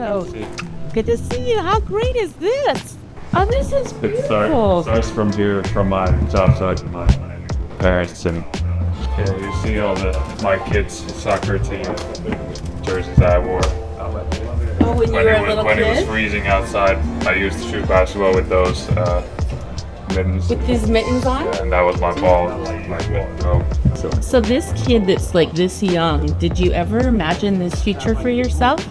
Hello. Good to see you. How great is this? Oh, this is beautiful. It starts from here, from my job site, my parents, and you see all my kids' soccer team jerseys I wore. Oh, when you were a little when kid? it was freezing outside, I used to shoot basketball with those mittens. With these mittens on? And that was my ball. So this kid that's like this young, did you ever imagine this future for yourself?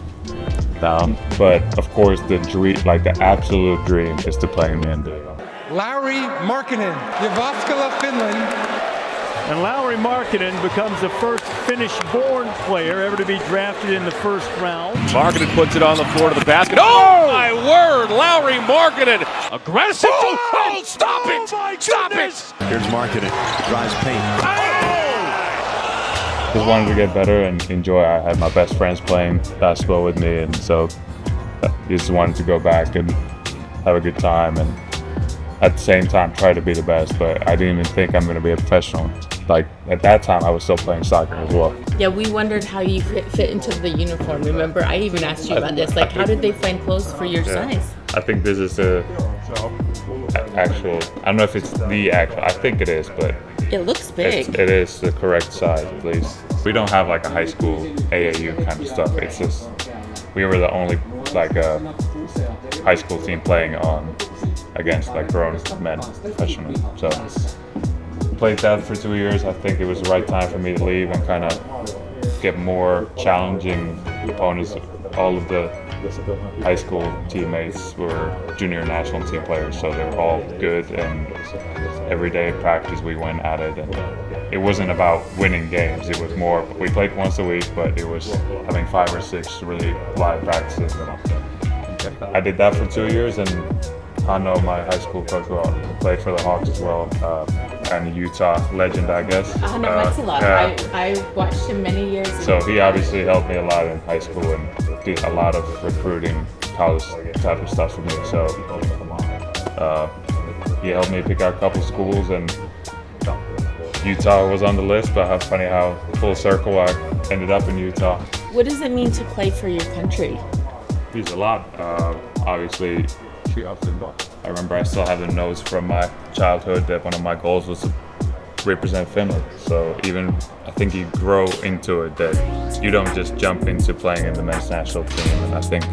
But of course, the dream, like the absolute dream, is to play in the NBA. Lauri Markkanen, Jyväskylä, Finland. And Lauri Markkanen becomes the first Finnish-born player ever to be drafted in the first round. Markkanen puts it on the floor to the basket. Oh, my word! Lauri Markkanen, aggressive. Oh, stop it! Stop it! Here's Markkanen, drives paint. Just wanted to get better and enjoy. I had my best friends playing basketball with me, and so just wanted to go back and have a good time, and at the same time try to be the best. But I didn't even think I'm going to be a professional. Like at that time, I was still playing soccer as well. Yeah, we wondered how you fit into the uniform. Remember, I even asked you about this. Like, how did they find clothes for your size? I think this is the actual. I don't know if it's the actual. I think it is, but it looks big. It is the correct size, at least. We don't have like a high school AAU kind of stuff. It's just we were the only like high school team playing against like grown men professionally. So played that for 2 years. I think it was the right time for me to leave and kind of get more challenging opponents. All of the high school teammates were junior national team players, so they were all good, and every day at practice we went at it, and it wasn't about winning games. It was more, we played once a week, but it was having 5 or 6 really live practices. I did that for 2 years, and Hanno, my high school coach, played for the Hawks as well, and a Utah legend, I guess. Hanno Matila. I watched him many years ago. So he obviously helped me a lot in high school and did a lot of recruiting, college type of stuff for me. So he helped me pick out a couple schools, and Utah was on the list, but how funny how full circle I ended up in Utah. What does it mean to play for your country? It means a lot. Obviously, I remember I still have the notes from my childhood that one of my goals was to represent Finland. So even I think you grow into it, that you don't just jump into playing in the men's national team. And I think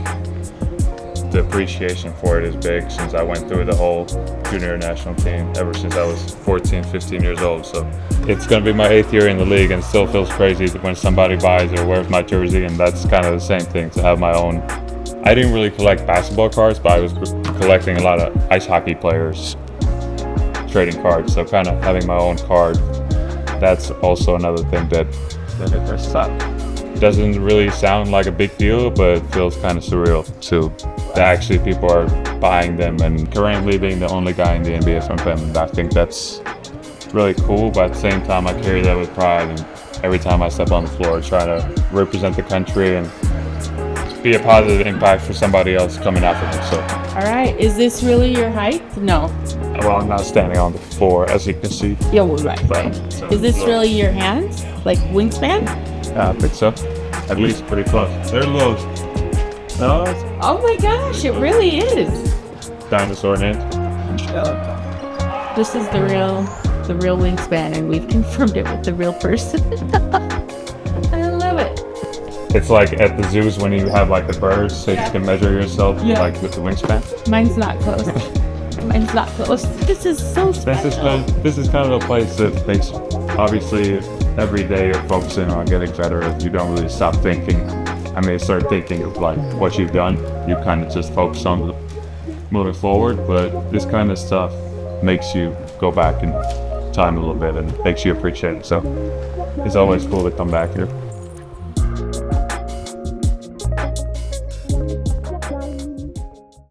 the appreciation for it is big since I went through the whole junior national team ever since I was 14, 15 years old. So it's going to be my 8th year in the league, and it still feels crazy when somebody buys or wears my jersey, and that's kind of the same thing, to have my own. I didn't really collect basketball cards, but I was collecting a lot of ice hockey players, trading cards. So kind of having my own card, that's also another thing that doesn't really sound like a big deal, but it feels kind of surreal too. That actually people are buying them, and currently being the only guy in the NBA from Finland, I think that's really cool. But at the same time, I carry that with pride, and every time I step on the floor, I try to represent the country and be a positive impact for somebody else coming after me. So. All right, is this really your height? No. Well, I'm not standing on the floor, as you can see. Yeah, well, right. So is this really your hands? Like wingspan? Yeah, I think so. At least pretty close. They're low. No, it's Oh my gosh, it really is. dinosaur hands. This is the real wingspan, and we've confirmed it with the real person. I love it. It's like at the zoos when you have like the birds, so you can measure yourself like with the wingspan. Mine's not close. Mine's not close. This is so special. This is kind of a place that makes, obviously, every day you're focusing on getting better. You don't really stop thinking. I mean, start thinking of like what you've done. You kind of just focus on moving forward. But this kind of stuff makes you go back in time a little bit and makes you appreciate it. So it's always cool to come back here.